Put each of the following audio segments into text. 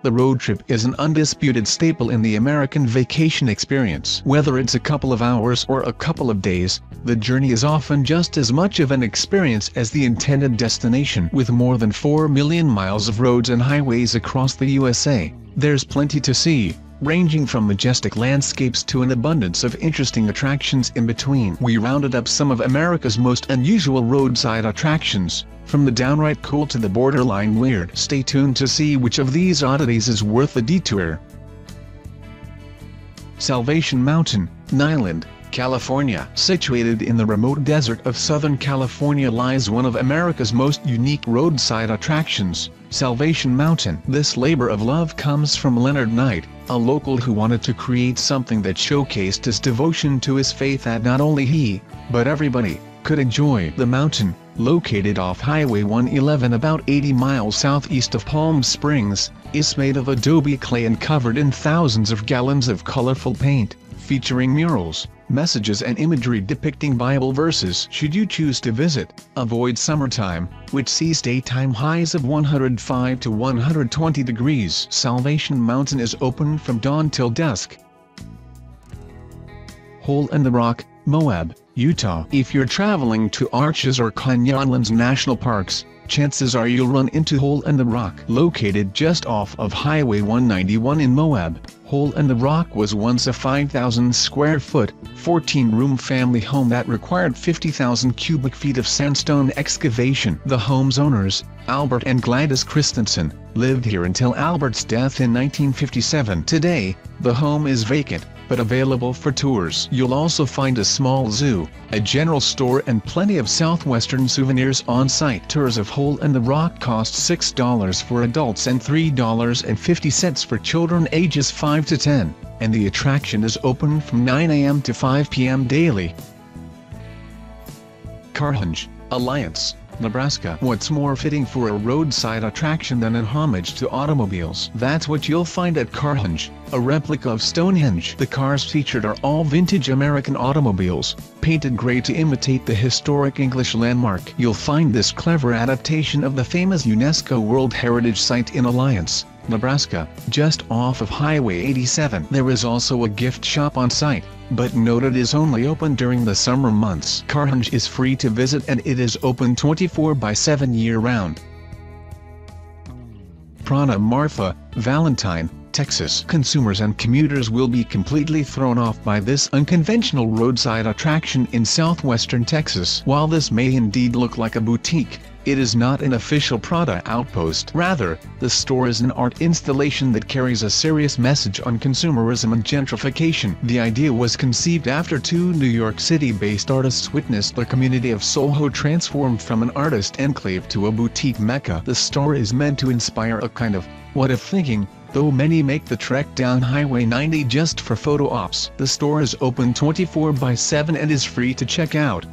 the road trip is an undisputed staple in the American vacation experience. Whether it's a couple of hours or a couple of days, the journey is often just as much of an experience as the intended destination. With more than 4 million miles of roads and highways across the USA, there's plenty to see, ranging from majestic landscapes to an abundance of interesting attractions in between. We rounded up some of America's most unusual roadside attractions, from the downright cool to the borderline weird. Stay tuned to see which of these oddities is worth the detour. Salvation Mountain, Niland, California. Situated in the remote desert of Southern California lies one of America's most unique roadside attractions, Salvation Mountain. This labor of love comes from Leonard Knight, a local who wanted to create something that showcased his devotion to his faith that not only he, but everybody, could enjoy. The mountain, located off Highway 111 about 80 miles southeast of Palm Springs, is made of adobe clay and covered in thousands of gallons of colorful paint, featuring murals, messages and imagery depicting Bible verses. Should you choose to visit, avoid summertime, which sees daytime highs of 105 to 120 degrees. Salvation Mountain is open from dawn till dusk. Hole in the Rock, Moab, Utah. If you're traveling to Arches or Canyonlands National Parks, chances are you'll run into Hole in the Rock. Located just off of Highway 191 in Moab, Hole in the Rock was once a 5,000 square foot, 14-room family home that required 50,000 cubic feet of sandstone excavation. The home's owners, Albert and Gladys Christensen, lived here until Albert's death in 1957. Today, the home is vacant, but available for tours. You'll also find a small zoo, a general store and plenty of southwestern souvenirs on site. Tours of Hole in the Rock cost $6 for adults and $3.50 for children ages 5 to 10, and the attraction is open from 9 a.m. to 5 p.m. daily. Carhenge, Alliance, Nebraska. What's more fitting for a roadside attraction than an homage to automobiles? That's what you'll find at Carhenge, a replica of Stonehenge. The cars featured are all vintage American automobiles, painted gray to imitate the historic English landmark. You'll find this clever adaptation of the famous UNESCO World Heritage Site in Alliance, Nebraska, just off of Highway 87. There is also a gift shop on site, but note it is only open during the summer months. Carhenge is free to visit and it is open 24/7 year-round. Prada Marfa, Valentine, Texas. Consumers and commuters will be completely thrown off by this unconventional roadside attraction in southwestern Texas. While this may indeed look like a boutique, it is not an official Prada outpost. Rather, the store is an art installation that carries a serious message on consumerism and gentrification. The idea was conceived after two New York City-based artists witnessed the community of Soho transformed from an artist enclave to a boutique mecca. The store is meant to inspire a kind of what-if thinking, though many make the trek down Highway 90 just for photo ops. The store is open 24/7 and is free to check out.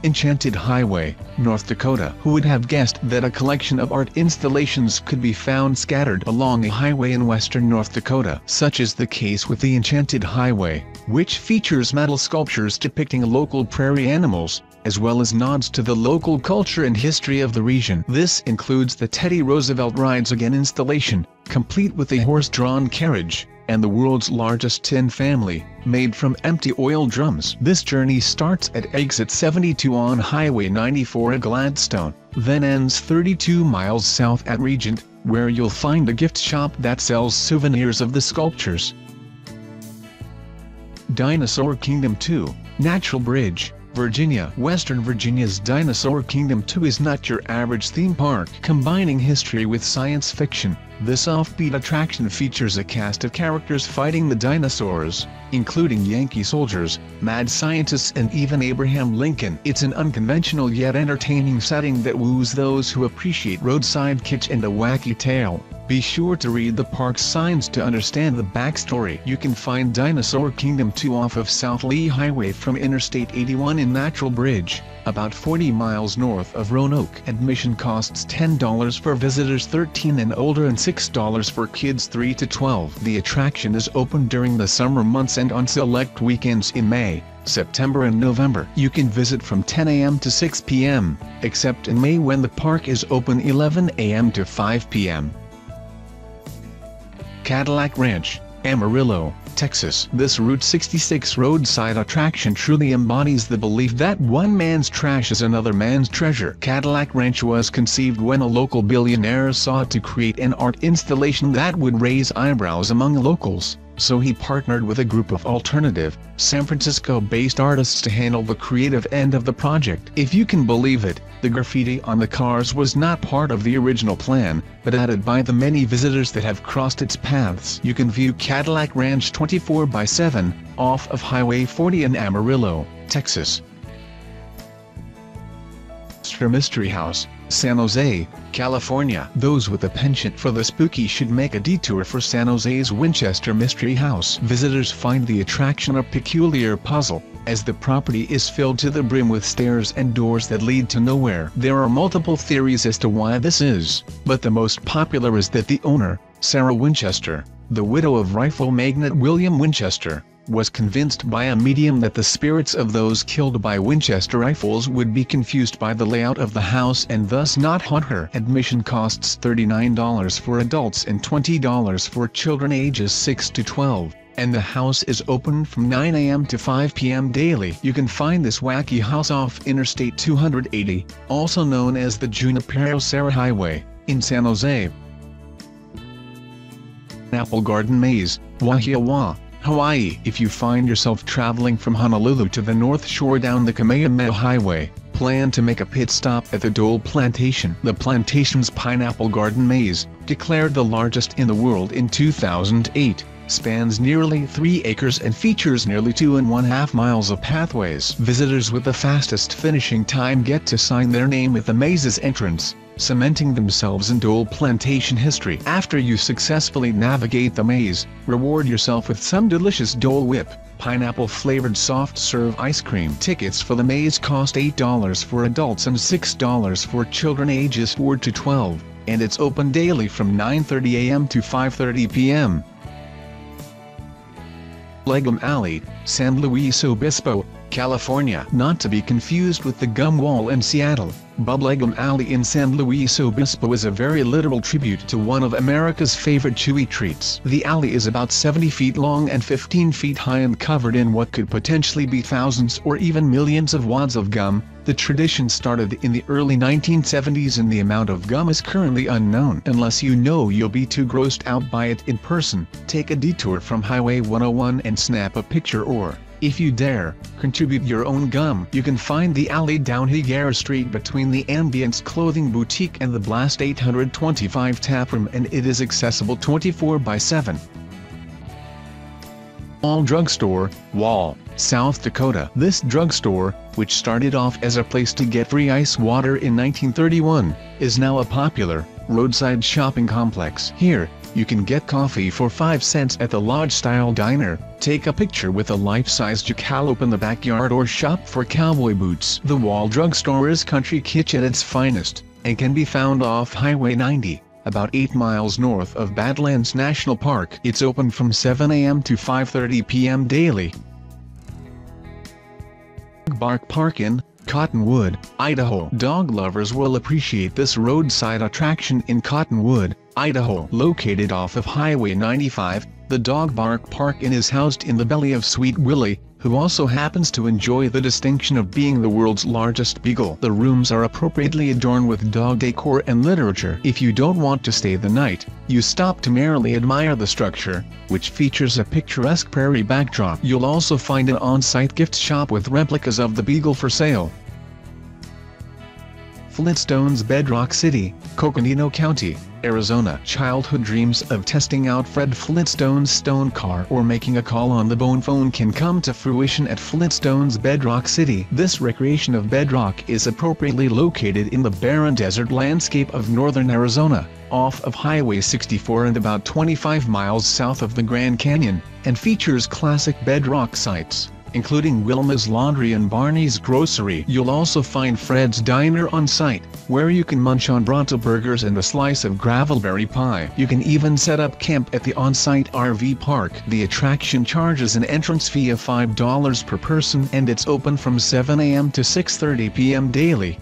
Enchanted Highway, North Dakota. Who would have guessed that a collection of art installations could be found scattered along a highway in western North Dakota? Such is the case with the Enchanted Highway, which features metal sculptures depicting local prairie animals, as well as nods to the local culture and history of the region. This includes the Teddy Roosevelt Rides Again installation, complete with a horse-drawn carriage, and the world's largest tin family, made from empty oil drums. This journey starts at exit 72 on Highway 94 at Gladstone, then ends 32 miles south at Regent, where you'll find a gift shop that sells souvenirs of the sculptures. Dinosaur Kingdom 2, Natural Bridge, Virginia. Western Virginia's Dinosaur Kingdom 2 is not your average theme park. Combining history with science fiction, this offbeat attraction features a cast of characters fighting the dinosaurs, including Yankee soldiers, mad scientists and even Abraham Lincoln. It's an unconventional yet entertaining setting that woos those who appreciate roadside kitsch and a wacky tale. Be sure to read the park's signs to understand the backstory. You can find Dinosaur Kingdom 2 off of South Lee Highway from Interstate 81 in Natural Bridge, about 40 miles north of Roanoke. Admission costs $10 for visitors 13 and older and $6 for kids 3 to 12. The attraction is open during the summer months and on select weekends in May, September and November. You can visit from 10 a.m. to 6 p.m., except in May when the park is open 11 a.m. to 5 p.m. Cadillac Ranch, Amarillo, Texas. This Route 66 roadside attraction truly embodies the belief that one man's trash is another man's treasure. Cadillac Ranch was conceived when a local billionaire sought to create an art installation that would raise eyebrows among locals, so he partnered with a group of alternative, San Francisco-based artists to handle the creative end of the project. If you can believe it, the graffiti on the cars was not part of the original plan, but added by the many visitors that have crossed its paths. You can view Cadillac Ranch 24/7, off of Highway 40 in Amarillo, Texas. Mystery House, San Jose, California. Those with a penchant for the spooky should make a detour for San Jose's Winchester Mystery House. Visitors find the attraction a peculiar puzzle, as the property is filled to the brim with stairs and doors that lead to nowhere. There are multiple theories as to why this is, but the most popular is that the owner, Sarah Winchester, the widow of rifle magnate William Winchester, was convinced by a medium that the spirits of those killed by Winchester rifles would be confused by the layout of the house and thus not haunt her. Admission costs $39 for adults and $20 for children ages 6 to 12, and the house is open from 9 a.m. to 5 p.m. daily. You can find this wacky house off Interstate 280, also known as the Junipero Serra Highway, in San Jose. Apple Garden Maze, Wahiawa, Hawaii. If you find yourself traveling from Honolulu to the North Shore down the Kamehameha Highway, plan to make a pit stop at the Dole Plantation. The plantation's Pineapple Garden Maze, declared the largest in the world in 2008, spans nearly 3 acres and features nearly 2.5 miles of pathways. Visitors with the fastest finishing time get to sign their name at the maze's entrance, cementing themselves in Dole Plantation history. After you successfully navigate the maze, reward yourself with some delicious Dole Whip, pineapple-flavored soft-serve ice cream. Tickets for the maze cost $8 for adults and $6 for children ages 4 to 12, and it's open daily from 9:30 a.m. to 5:30 p.m. Legum Alley, San Luis Obispo, California. Not to be confused with the Gum Wall in Seattle, Bubblegum Alley in San Luis Obispo is a very literal tribute to one of America's favorite chewy treats. The alley is about 70 feet long and 15 feet high and covered in what could potentially be thousands or even millions of wads of gum. The tradition started in the early 1970s and the amount of gum is currently unknown. Unless you know you'll be too grossed out by it in person, take a detour from Highway 101 and snap a picture, or, if you dare, contribute your own gum. You can find the alley down Higuera Street between the Ambience Clothing Boutique and the Blast 825 Taproom, and it is accessible 24/7. Wall Drugstore, Wall, South Dakota. This drugstore, which started off as a place to get free ice water in 1931, is now a popular, roadside shopping complex. Here, you can get coffee for 5 cents at the lodge-style diner, take a picture with a life-size jackalope in the backyard, or shop for cowboy boots. The Wall Drugstore is country kitsch at its finest, and can be found off Highway 90, about 8 miles north of Badlands National Park. It's open from 7 a.m. to 5:30 p.m. daily. Bark Park in Cottonwood, Idaho. Dog lovers will appreciate this roadside attraction in Cottonwood, Idaho. Located off of Highway 95, the Dog Bark Park Inn is housed in the belly of Sweet Willie, who also happens to enjoy the distinction of being the world's largest beagle. The rooms are appropriately adorned with dog decor and literature. If you don't want to stay the night, you stop to merely admire the structure, which features a picturesque prairie backdrop. You'll also find an on-site gift shop with replicas of the beagle for sale. Flintstones, Bedrock City, Coconino County, Arizona. Childhood dreams of testing out Fred Flintstone's stone car or making a call on the bone phone can come to fruition at Flintstones, Bedrock City. This recreation of Bedrock is appropriately located in the barren desert landscape of northern Arizona, off of Highway 64 and about 25 miles south of the Grand Canyon, and features classic bedrock sites, including Wilma's Laundry and Barney's Grocery. You'll also find Fred's Diner on site, where you can munch on Bronto burgers and a slice of gravelberry pie. You can even set up camp at the on-site RV park. The attraction charges an entrance fee of $5 per person, and it's open from 7 a.m. to 6:30 p.m. daily.